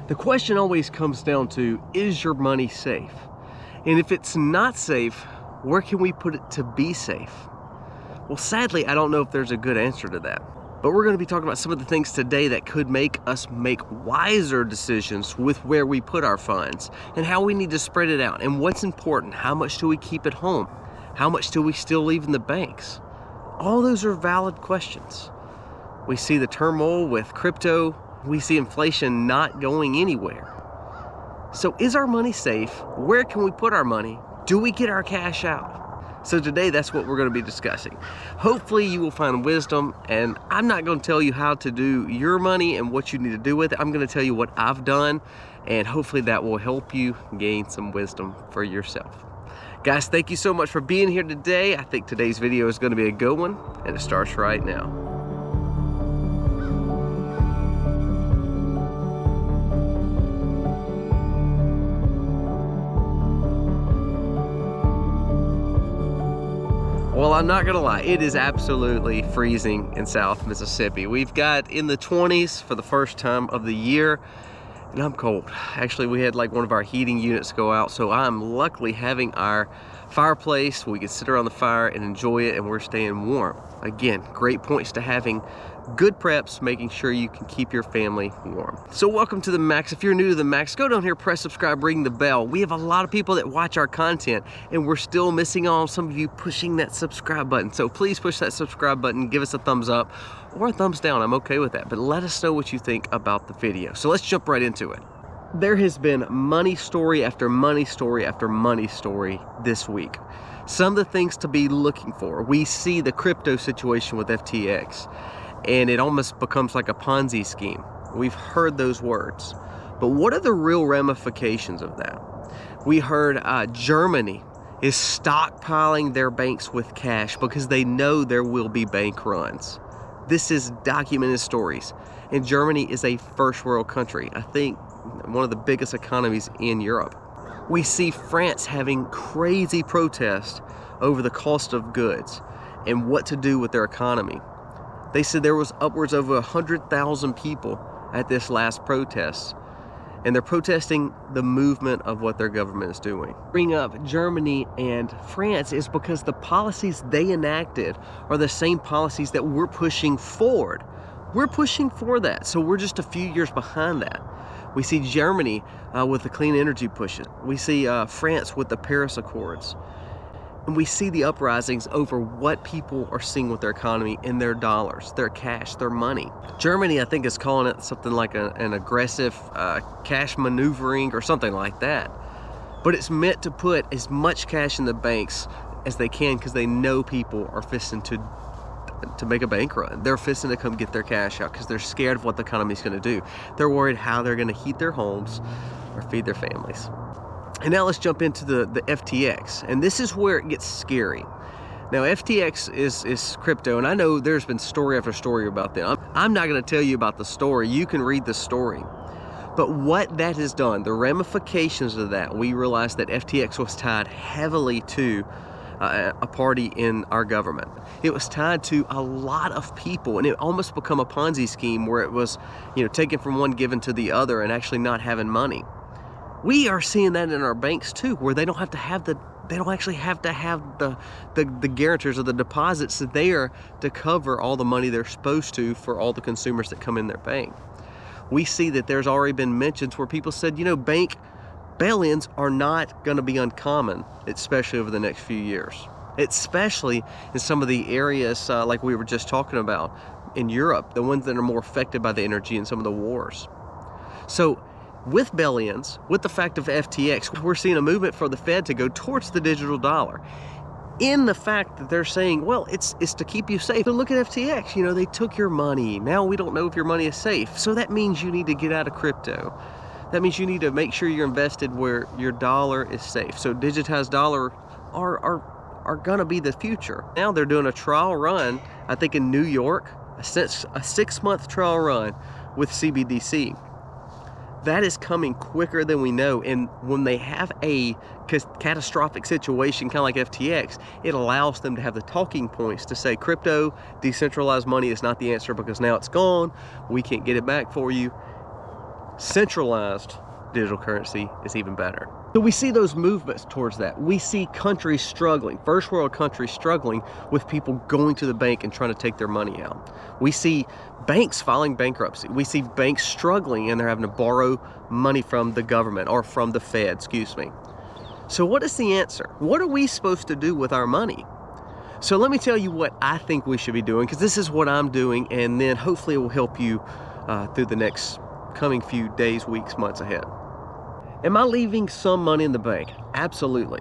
The question always comes down to, is your money safe? And if it's not safe, where can we put it to be safe? Well, sadly, I don't know if there's a good answer to that. But we're going to be talking about some of the things today that could make us make wiser decisions with where we put our funds and how we need to spread it out and what's important. How much do we keep at home? How much do we still leave in the banks? All those are valid questions. We see the turmoil with crypto. We see inflation not going anywhere. So is our money safe? Where can we put our money? Do we get our cash out? So today, that's what we're going to be discussing. Hopefully you will find wisdom, and I'm not going to tell you how to do your money and what you need to do with it. I'm going to tell you what I've done, and hopefully that will help you gain some wisdom for yourself. Guys, thank you so much for being here today. I think today's video is going to be a good one, and it starts right now. Well, I'm not gonna lie, it is absolutely freezing in South Mississippi. We've got in the 20s for the first time of the year, and I'm cold. Actually, we had like one of our heating units go out, so I'm luckily having our fireplace. We can sit around the fire and enjoy it, and we're staying warm. Again, great points to having good preps, making sure you can keep your family warm. So welcome to the Max. If you're new to the Max, go down here, press subscribe, ring the bell. We have a lot of people that watch our content, and we're still missing on some of you pushing that subscribe button. So please push that subscribe button, give us a thumbs up or a thumbs down. I'm okay with that, but let us know what you think about the video. So let's jump right into it. There has been money story after money story after money story this week. Some of the things to be looking for. We see the crypto situation with FTX, and it almost becomes like a Ponzi scheme. We've heard those words. But what are the real ramifications of that? We heard Germany is stockpiling their banks with cash because they know there will be bank runs. This is documented stories. And Germany is a first world country. I think one of the biggest economies in Europe. We see France having crazy protests over the cost of goods and what to do with their economy. They said there was upwards of 100,000 people at this last protest, and they're protesting the movement of what their government is doing. Bring up Germany and France is because the policies they enacted are the same policies that we're pushing forward. We're pushing for that, so we're just a few years behind that. We see Germany with the clean energy pushes. We see France with the Paris Accords. And we see the uprisings over what people are seeing with their economy in their dollars, their cash, their money. Germany, I think, is calling it something like an aggressive cash maneuvering or something like that. But it's meant to put as much cash in the banks as they can because they know people are fisting to make a bank run. They're fisting to come get their cash out because they're scared of what the economy is going to do. They're worried how they're going to heat their homes or feed their families. And now let's jump into the FTX. And this is where it gets scary. Now, FTX is crypto, and I know there's been story after story about them. I'm not going to tell you about the story. You can read the story. But what that has done, the ramifications of that, we realized that FTX was tied heavily to a party in our government. It was tied to a lot of people, and it almost become a Ponzi scheme where it was, taken from one, given to the other, and actually not having money. We are seeing that in our banks too, where they don't actually have to have the guarantors or the deposits there to cover all the money they're supposed to for all the consumers that come in their bank. We see that there's already been mentions where people said, bank bail-ins are not going to be uncommon, especially over the next few years, especially in some of the areas like we were just talking about in Europe, the ones that are more affected by the energy and some of the wars. So with bail-ins, with the fact of FTX, we're seeing a movement for the Fed to go towards the digital dollar. In the fact that they're saying, well, it's to keep you safe. But look at FTX, they took your money. Now we don't know if your money is safe. So that means you need to get out of crypto. That means you need to make sure you're invested where your dollar is safe. So digitized dollar are gonna be the future. Now they're doing a trial run, I think in New York, a 6-month trial run with CBDC. That is coming quicker than we know, and when they have a catastrophic situation, kind of like FTX, it allows them to have the talking points to say crypto, decentralized money is not the answer because now it's gone, we can't get it back for you. Centralized digital currency is even better. So we see those movements towards that. We see countries struggling, first world countries struggling with people going to the bank and trying to take their money out. We see banks filing bankruptcy. We see banks struggling and they're having to borrow money from the government or from the Fed, excuse me. So what is the answer? What are we supposed to do with our money? So let me tell you what I think we should be doing, because this is what I'm doing, and then hopefully it will help you through the next coming few days, weeks, months ahead. Am I leaving some money in the bank? Absolutely.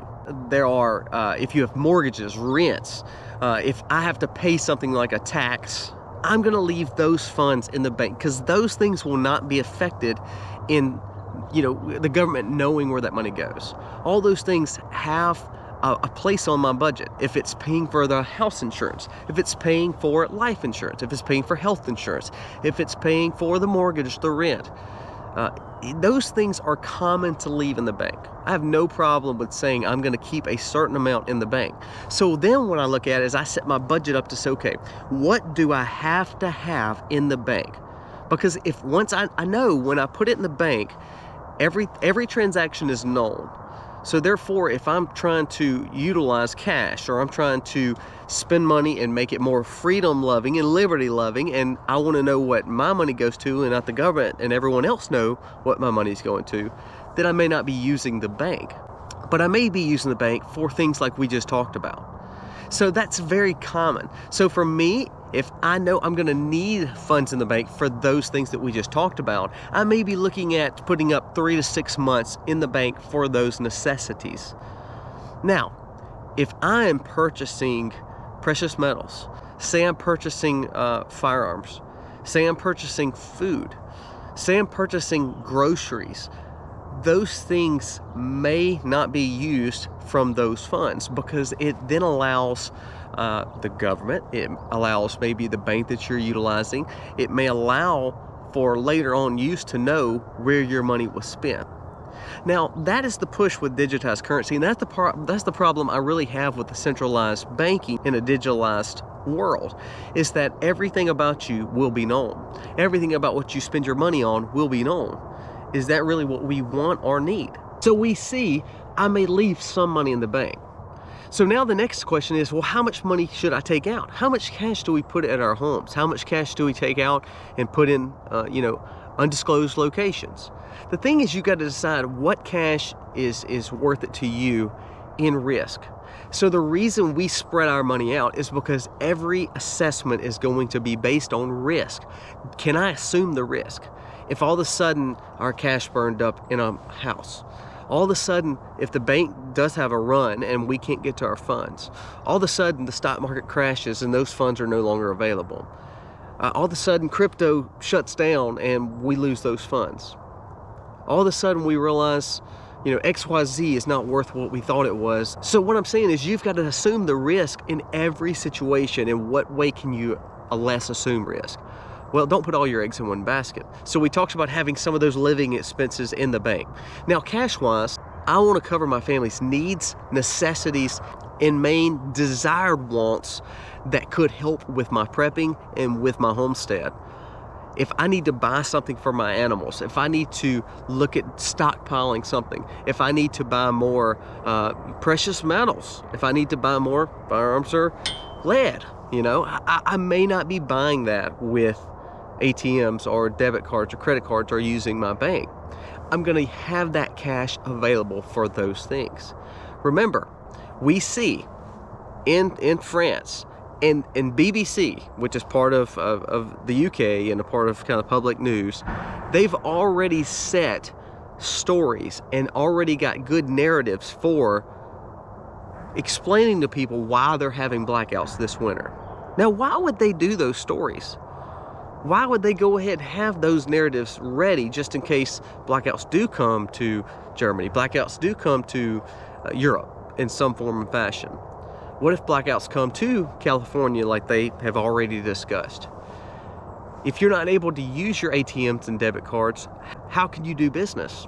There are, if you have mortgages, rents, if I have to pay something like a tax, I'm gonna leave those funds in the bank, because those things will not be affected in, the government knowing where that money goes. All those things have a place on my budget. If it's paying for the house insurance, if it's paying for life insurance, if it's paying for health insurance, if it's paying for the mortgage, the rent, those things are common to leave in the bank. I have no problem with saying I'm going to keep a certain amount in the bank. So then what I look at is I set my budget up to say, okay, what do I have to have in the bank? Because if once I know when I put it in the bank, every transaction is known. So therefore, if I'm trying to utilize cash, or I'm trying to spend money and make it more freedom loving and liberty loving, and I want to know what my money goes to and not the government and everyone else know what my money is going to, then I may not be using the bank. But I may be using the bank for things like we just talked about. So that's very common. So for me, if I know I'm going to need funds in the bank for those things that we just talked about, I may be looking at putting up 3 to 6 months in the bank for those necessities. Now, if I am purchasing precious metals, say I'm purchasing firearms, say I'm purchasing food, say I'm purchasing groceries, those things may not be used from those funds, because it then allows the government, it allows maybe the bank that you're utilizing, it may allow for later on use to know where your money was spent. Now, that is the push with digitized currency, and that's the problem I really have with the centralized banking in a digitalized world, is that everything about you will be known. Everything about what you spend your money on will be known. Is that really what we want or need? So we see I may leave some money in the bank. So now the next question is, well, how much money should I take out? How much cash do we put at our homes? How much cash do we take out and put in, undisclosed locations? The thing is, you got to decide what cash is worth it to you in risk. So the reason we spread our money out is because every assessment is going to be based on risk. Can I assume the risk? If all of a sudden our cash burned up in a house, all of a sudden if the bank does have a run and we can't get to our funds, all of a sudden the stock market crashes and those funds are no longer available, all of a sudden crypto shuts down and we lose those funds, all of a sudden we realize XYZ is not worth what we thought it was. So what I'm saying is, you've got to assume the risk in every situation. In what way can you less assume risk? Well, don't put all your eggs in one basket. So we talked about having some of those living expenses in the bank. Now, cash-wise, I want to cover my family's needs, necessities, and main desired wants that could help with my prepping and with my homestead. If I need to buy something for my animals, if I need to look at stockpiling something, if I need to buy more precious metals, if I need to buy more firearms or lead, I may not be buying that with ATMs or debit cards or credit cards or using my bank. I'm going to have that cash available for those things. Remember, we see in France, in BBC, which is part of the UK and a part of kind of public news, they've already set stories and already got good narratives for explaining to people why they're having blackouts this winter. Now, why would they do those stories? Why would they go ahead and have those narratives ready just in case blackouts do come to Germany, blackouts do come to Europe in some form and fashion? What if blackouts come to California like they have already discussed? If you're not able to use your ATMs and debit cards, how can you do business?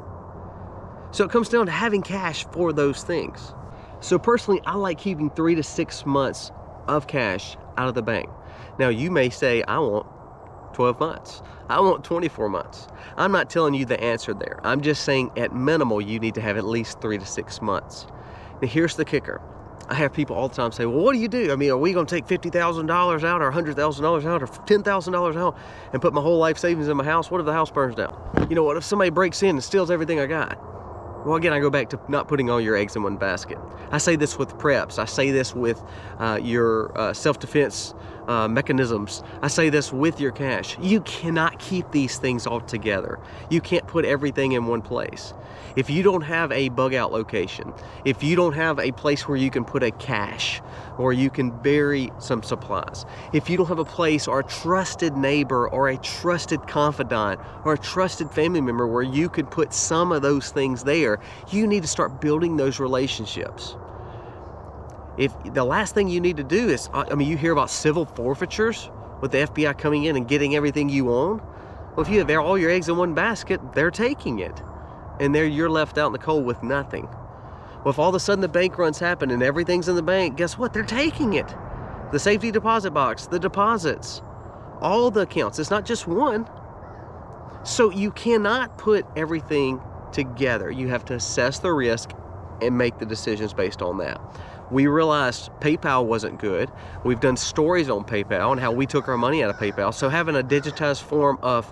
So it comes down to having cash for those things. So personally, I like keeping 3 to 6 months of cash out of the bank. Now, you may say, I want 12 months. I want 24 months. I'm not telling you the answer there. I'm just saying at minimal, you need to have at least 3 to 6 months. Now here's the kicker. I have people all the time say, well, what do? I mean, are we going to take $50,000 out or $100,000 out or $10,000 out and put my whole life savings in my house? What if the house burns down? You know, what if somebody breaks in and steals everything I got? Well, again, I go back to not putting all your eggs in one basket. I say this with preps. I say this with your self-defense mechanisms. I say this with your cash. You cannot keep these things all together. You can't put everything in one place. If you don't have a bug out location, if you don't have a place where you can put a cache or you can bury some supplies, if you don't have a place or a trusted neighbor or a trusted confidant or a trusted family member where you could put some of those things there, you need to start building those relationships. If the last thing you need to do is, I mean, you hear about civil forfeitures with the FBI coming in and getting everything you own. Well, if you have all your eggs in one basket, they're taking it. And there you're left out in the cold with nothing. Well, if all of a sudden the bank runs happen and everything's in the bank, guess what? They're taking it. The safety deposit box, the deposits, all the accounts. It's not just one. So you cannot put everything together. You have to assess the risk and make the decisions based on that. We realized PayPal wasn't good. We've done stories on PayPal and how we took our money out of PayPal. So having a digitized form of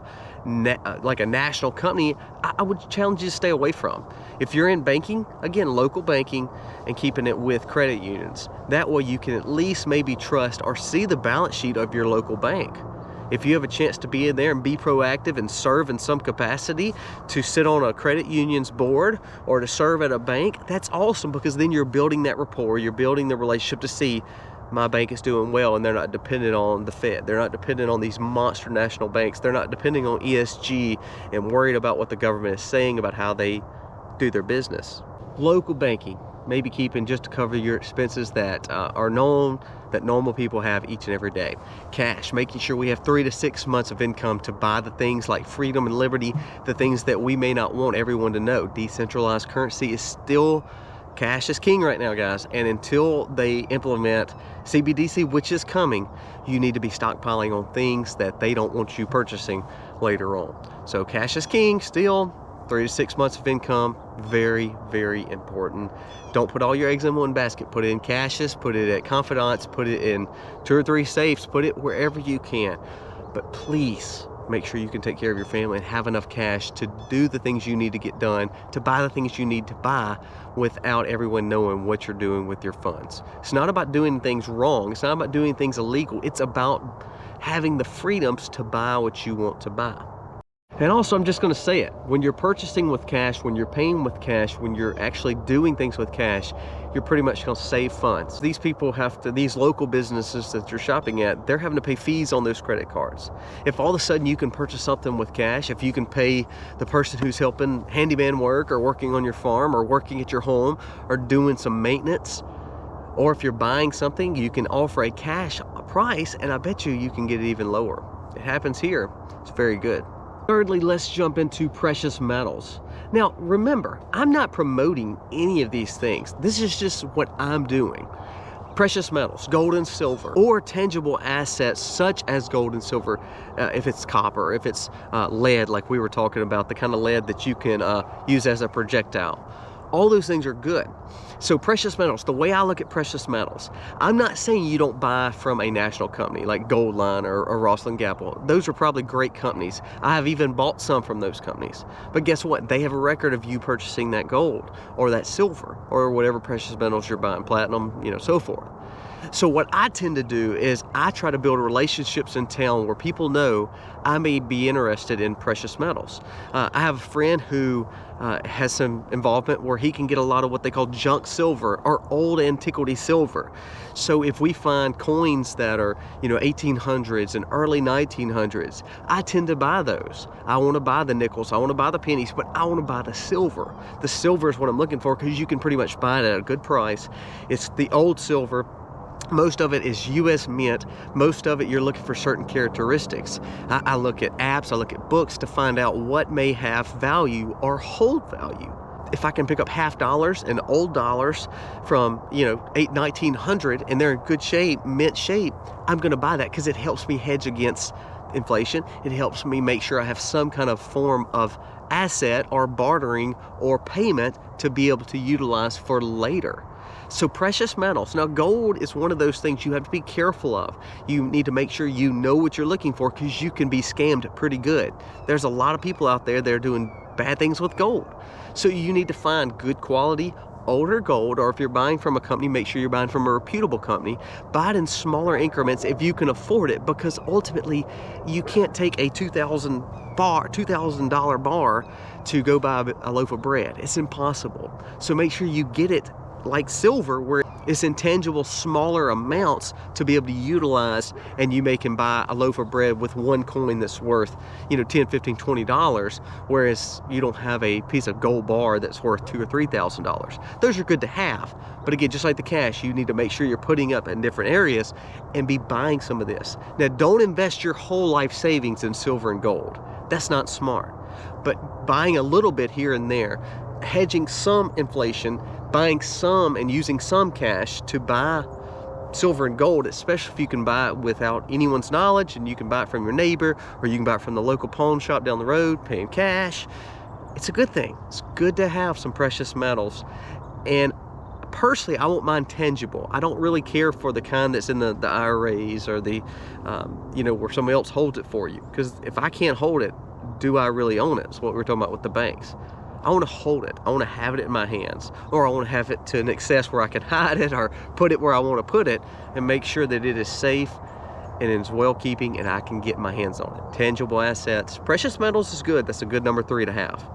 like a national company, I would challenge you to stay away from. If you're in banking, again, local banking and keeping it with credit unions, that way you can at least maybe trust or see the balance sheet of your local bank. If you have a chance to be in there and be proactive and serve in some capacity, to sit on a credit union's board or to serve at a bank, that's awesome, because then you're building that rapport, you're building the relationship to see my bank is doing well and they're not dependent on the Fed. They're not dependent on these monster national banks. They're not depending on ESG and worried about what the government is saying about how they do their business. Local banking, maybe keeping just to cover your expenses that are known, that normal people have each and every day. Cash, making sure we have 3 to 6 months of income to buy the things like freedom and liberty, the things that we may not want everyone to know. Decentralized currency is still, cash is king right now, guys. And until they implement CBDC, which is coming, you need to be stockpiling on things that they don't want you purchasing later on. So cash is king still. 3 to 6 months of income, very, very important. Don't put all your eggs in one basket. Put it in caches, put it at confidants, put it in 2 or 3 safes, put it wherever you can. But please make sure you can take care of your family and have enough cash to do the things you need to get done, to buy the things you need to buy without everyone knowing what you're doing with your funds. It's not about doing things wrong. It's not about doing things illegal. It's about having the freedoms to buy what you want to buy. And also, I'm just going to say it, when you're purchasing with cash, when you're paying with cash, when you're actually doing things with cash, you're pretty much going to save funds. These people have to, these local businesses that you're shopping at, they're having to pay fees on those credit cards. If all of a sudden you can purchase something with cash, if you can pay the person who's helping handyman work or working on your farm or working at your home or doing some maintenance, or if you're buying something, you can offer a cash price, and I bet you can get it even lower. It happens here. It's very good. Thirdly, let's jump into precious metals. Now, remember, I'm not promoting any of these things. This is just what I'm doing. Precious metals, gold and silver, or tangible assets such as gold and silver, if it's copper, if it's lead, like we were talking about, the kind of lead that you can use as a projectile. All those things are good. So precious metals, the way I look at precious metals, I'm not saying you don't buy from a national company like Goldline or Rosslyn Gapel. Those are probably great companies. I have even bought some from those companies. But guess what? They have a record of you purchasing that gold or that silver or whatever precious metals you're buying, platinum, you know, so forth. So what I tend to do is I try to build relationships in town where people know I may be interested in precious metals. I have a friend who has some involvement where he can get a lot of what they call junk silver or old antiquity silver. So if we find coins that are, you know, 1800s and early 1900s, I tend to buy those. I want to buy the nickels, I want to buy the pennies, but I want to buy the silver. The silver is what I'm looking for because you can pretty much buy it at a good price. It's the old silver. Most of it is US Mint. Most of it you're looking for certain characteristics. I look at apps, I look at books to find out what may have value or hold value. If I can pick up $50 and old dollars from, you know, 1900 and they're in good shape, mint shape, I'm going to buy that because it helps me hedge against inflation. It helps me make sure I have some kind of form of asset or bartering or payment to be able to utilize for later. So precious metals. Now gold is one of those things you have to be careful of. You need to make sure you know what you're looking for, because you can be scammed pretty good. There's a lot of people out there that are doing bad things with gold. So you need to find good quality, older gold, or if you're buying from a company, make sure you're buying from a reputable company. Buy it in smaller increments if you can afford it, because ultimately you can't take a $2,000 bar to go buy a loaf of bread. It's impossible. So make sure you get it like silver, where it's in tangible smaller amounts to be able to utilize, and you can buy a loaf of bread with one coin that's worth, you know, $10, $15, $20, whereas you don't have a piece of gold bar that's worth $2,000 or $3,000. Those are good to have, but again, just like the cash, you need to make sure you're putting up in different areas and be buying some of this. Now, don't invest your whole life savings in silver and gold. That's not smart. But buying a little bit here and there, hedging some inflation, buying some and using some cash to buy silver and gold, especially if you can buy it without anyone's knowledge, and you can buy it from your neighbor, or you can buy it from the local pawn shop down the road paying cash. It's a good thing. It's good to have some precious metals. And personally, I won't mind tangible. I don't really care for the kind that's in the IRAs or the you know, where somebody else holds it for you, because if I can't hold it, do I really own it? It's what we were talking about with the banks. I want to hold it. I want to have it in my hands, or I want to have it to an excess where I can hide it or put it where I want to put it, and make sure that it is safe and it's well keeping and I can get my hands on it. Tangible assets. Precious metals is good. That's a good number 3 to have.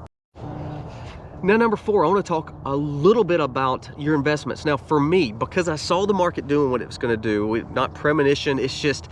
Now, number 4, I want to talk a little bit about your investments. Now, for me, because I saw the market doing what it was going to do, not premonition, it's just,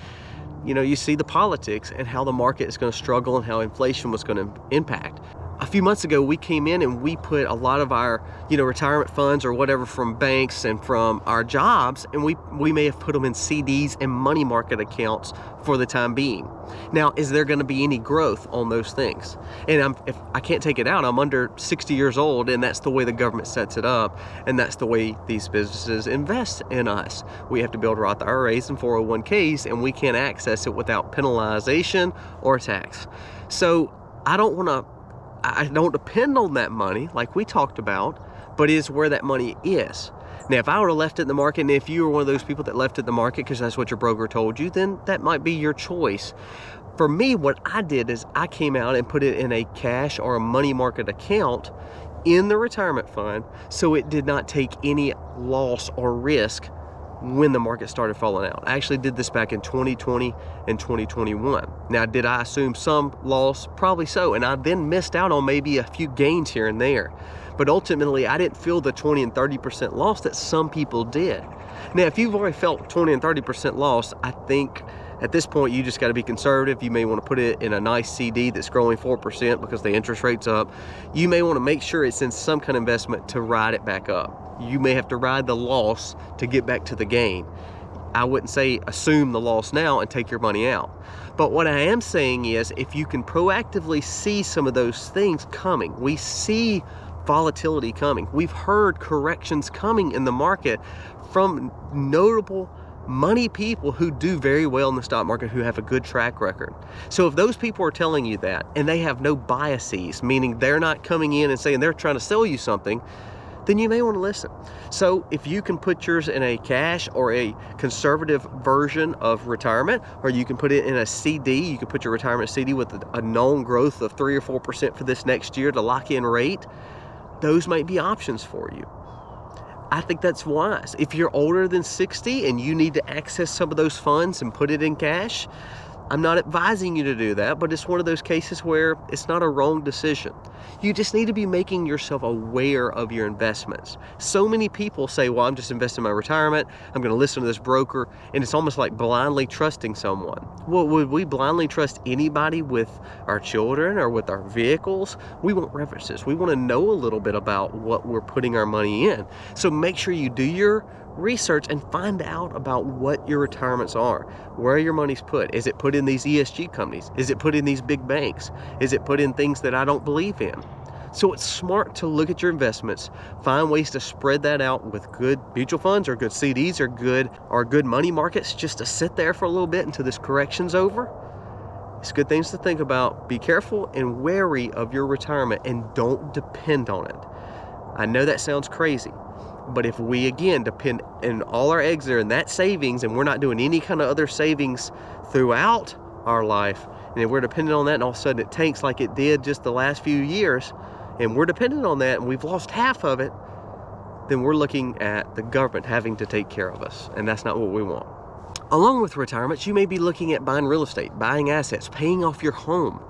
you know, you see the politics and how the market is going to struggle and how inflation was going to impact. A few months ago, we came in and we put a lot of our, you know, retirement funds or whatever from banks and from our jobs, and we may have put them in CDs and money market accounts for the time being. Now, is there going to be any growth on those things? And if I can't take it out, I'm under 60 years old, and that's the way the government sets it up, and that's the way these businesses invest in us. We have to build Roth IRAs and 401ks, and we can't access it without penalization or tax. So I don't depend on that money like we talked about, but is where that money is. Now, if I would have left it in the market, and if you were one of those people that left it in the market because that's what your broker told you, then that might be your choice. For me, what I did is I came out and put it in a cash or a money market account in the retirement fund, so it did not take any loss or risk when the market started falling out. I actually did this back in 2020 and 2021. Now, did I assume some loss? Probably so, and I then missed out on maybe a few gains here and there. But ultimately, I didn't feel the 20 and 30% loss that some people did. Now, if you've already felt 20 and 30% loss, I think at this point, you just got to be conservative. You may want to put it in a nice CD that's growing 4% because the interest rate's up. You may want to make sure it's in some kind of investment to ride it back up. You may have to ride the loss to get back to the gain. I wouldn't say assume the loss now and take your money out. But what I am saying is, if you can proactively see some of those things coming, we see volatility coming. We've heard corrections coming in the market from notable money people who do very well in the stock market, who have a good track record. So if those people are telling you that, and they have no biases, meaning they're not coming in and saying they're trying to sell you something, then you may want to listen. So if you can put yours in a cash or a conservative version of retirement, or you can put it in a CD, you can put your retirement CD with a known growth of 3 or 4% for this next year to lock in rate, those might be options for you. I think that's wise. If you're older than 60 and you need to access some of those funds and put it in cash, I'm not advising you to do that, but it's one of those cases where it's not a wrong decision. You just need to be making yourself aware of your investments. So many people say, well, I'm just investing in my retirement, I'm going to listen to this broker, and it's almost like blindly trusting someone. Well, would we blindly trust anybody with our children or with our vehicles? We want references. We want to know a little bit about what we're putting our money in. So make sure you do your research and find out about what your retirements are, where your money's put. Is it put in these ESG companies? Is it put in these big banks? Is it put in things that I don't believe in? So it's smart to look at your investments, find ways to spread that out with good mutual funds or good CDs or good money markets, just to sit there for a little bit until this correction's over, It's good things to think about. Be careful and wary of your retirement, and don't depend on it. I know that sounds crazy, but if we, again, depend and all our eggs are in that savings, and we're not doing any kind of other savings throughout our life, and if we're dependent on that, and all of a sudden it tanks like it did just the last few years, and we're dependent on that, and we've lost half of it, then we're looking at the government having to take care of us, and that's not what we want. Along with retirement, you may be looking at buying real estate, buying assets, paying off your home.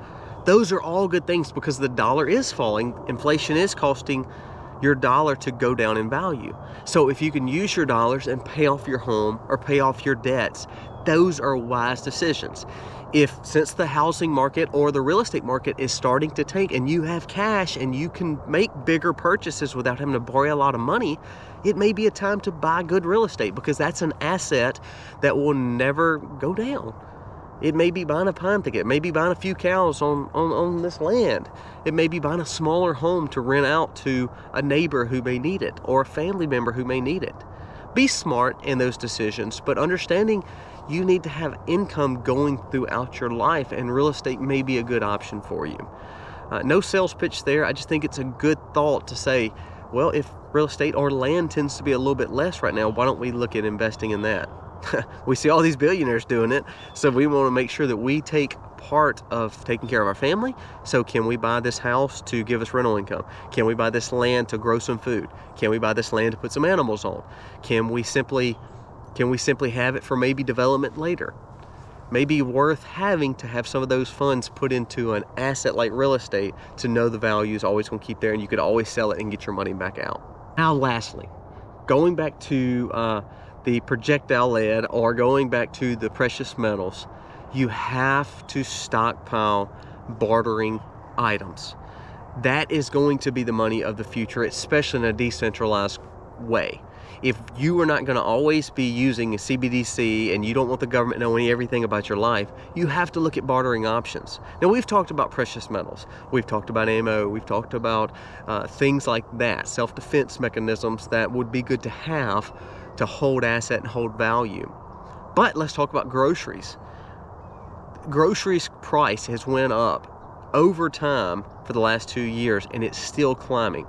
Those are all good things because the dollar is falling. Inflation is costing your dollar to go down in value. So if you can use your dollars and pay off your home or pay off your debts, those are wise decisions. Since the housing market or the real estate market is starting to tank and you have cash and you can make bigger purchases without having to borrow a lot of money, it may be a time to buy good real estate, because that's an asset that will never go down. It may be buying a pine thicket, it may be buying a few cows on this land. It may be buying a smaller home to rent out to a neighbor who may need it, or a family member who may need it. Be smart in those decisions, but understanding you need to have income going throughout your life, and real estate may be a good option for you. No sales pitch there. I just think it's a good thought to say, well, if real estate or land tends to be a little bit less right now, why don't we look at investing in that? We see all these billionaires doing it, so we want to make sure that we take part of taking care of our family. So can we buy this house to give us rental income? Can we buy this land to grow some food? Can we buy this land to put some animals on? Can we simply have it for maybe development later? Maybe worth having to have some of those funds put into an asset like real estate to know the value is always going to keep there, and you could always sell it and get your money back out. Now, lastly, going back to the projectile lead, or going back to the precious metals, you have to stockpile bartering items. That is going to be the money of the future, especially in a decentralized way. If you are not going to always be using a CBDC and you don't want the government knowing everything about your life, you have to look at bartering options. Now, we've talked about precious metals, we've talked about ammo, we've talked about things like that, self-defense mechanisms that would be good to have to hold asset and hold value. But let's talk about groceries. Groceries price has went up over time for the last 2 years, and it's still climbing.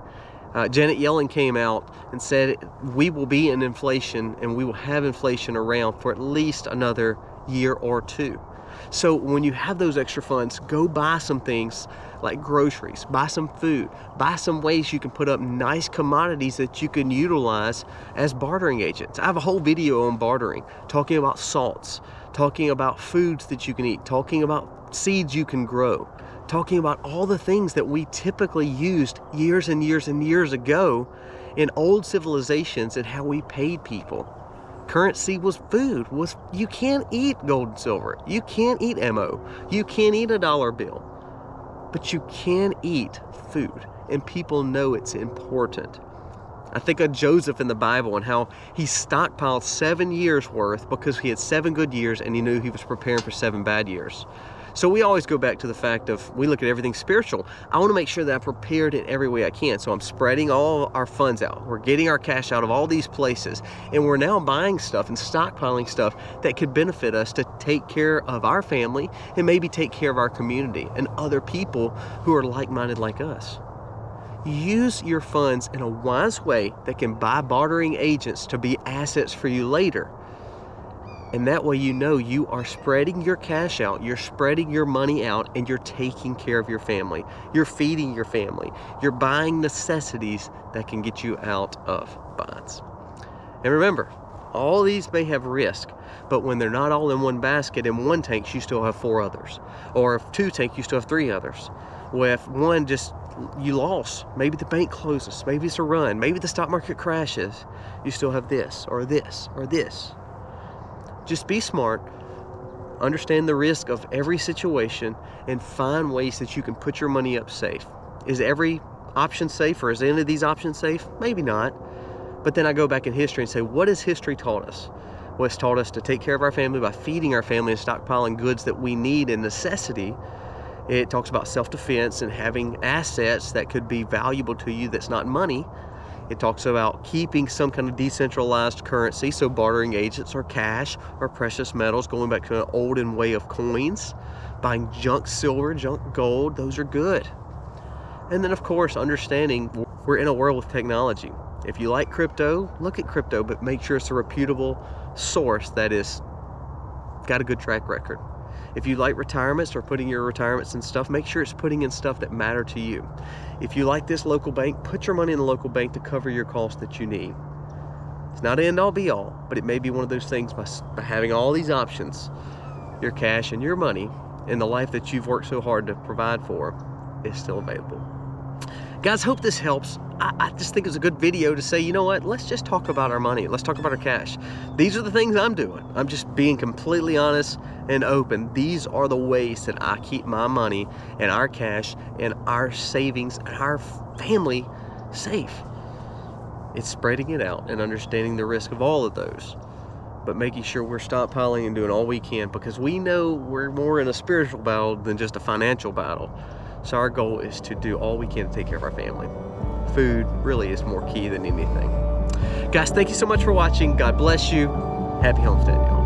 Janet Yellen came out and said we will be in inflation, and we will have inflation around for at least another year or two. So when you have those extra funds, go buy some things like groceries, buy some food, buy some ways you can put up nice commodities that you can utilize as bartering agents. I have a whole video on bartering, talking about salts, talking about foods that you can eat, talking about seeds you can grow, talking about all the things that we typically used years and years and years ago in old civilizations and how we paid people. Currency was food. You can't eat gold and silver. You can't eat ammo. You can't eat a dollar bill. But you can eat food, and people know it's important. I think of Joseph in the Bible and how he stockpiled 7 years worth because he had 7 good years and he knew he was preparing for 7 bad years. So we always go back to the fact of, we look at everything spiritual. I want to make sure that I'm prepared in every way I can. So I'm spreading all our funds out. We're getting our cash out of all these places. And we're now buying stuff and stockpiling stuff that could benefit us to take care of our family and maybe take care of our community and other people who are like-minded like us. Use your funds in a wise way that can buy bartering agents to be assets for you later. And that way you know you are spreading your cash out, you're spreading your money out, and you're taking care of your family. You're feeding your family. You're buying necessities that can get you out of bonds. And remember, all these may have risk, but when they're not all in one basket, in one tank, you still have 4 others. Or if 2 tanks, you still have 3 others. Well, if one you lost, maybe the bank closes, maybe it's a run, maybe the stock market crashes, you still have this, or this, or this. Just be smart, understand the risk of every situation, and find ways that you can put your money up safe. Is every option safe, or is any of these options safe? Maybe not. But then I go back in history and say, what has history taught us? Well, it's taught us to take care of our family by feeding our family and stockpiling goods that we need and necessity. It talks about self-defense and having assets that could be valuable to you that's not money. It talks about keeping some kind of decentralized currency, so bartering agents or cash or precious metals, going back to an olden way of coins. Buying junk silver, junk gold, those are good. And then of course, understanding we're in a world with technology. If you like crypto, look at crypto, but make sure it's a reputable source that is got a good track record. If you like retirements or putting your retirements in stuff, make sure it's putting in stuff that matter to you. If you like this local bank, put your money in the local bank to cover your costs that you need. It's not end all be all, but it may be one of those things by having all these options, your cash and your money and the life that you've worked so hard to provide for is still available. Guys, hope this helps. I just think it's a good video to say, you know what, let's just talk about our money. Let's talk about our cash. These are the things I'm doing. I'm just being completely honest and open. These are the ways that I keep my money and our cash and our savings and our family safe. It's spreading it out and understanding the risk of all of those, but making sure we're stockpiling and doing all we can, because we know we're more in a spiritual battle than just a financial battle. So our goal is to do all we can to take care of our family. Food really is more key than anything. Guys, thank you so much for watching. God bless you. Happy homesteading, y'all.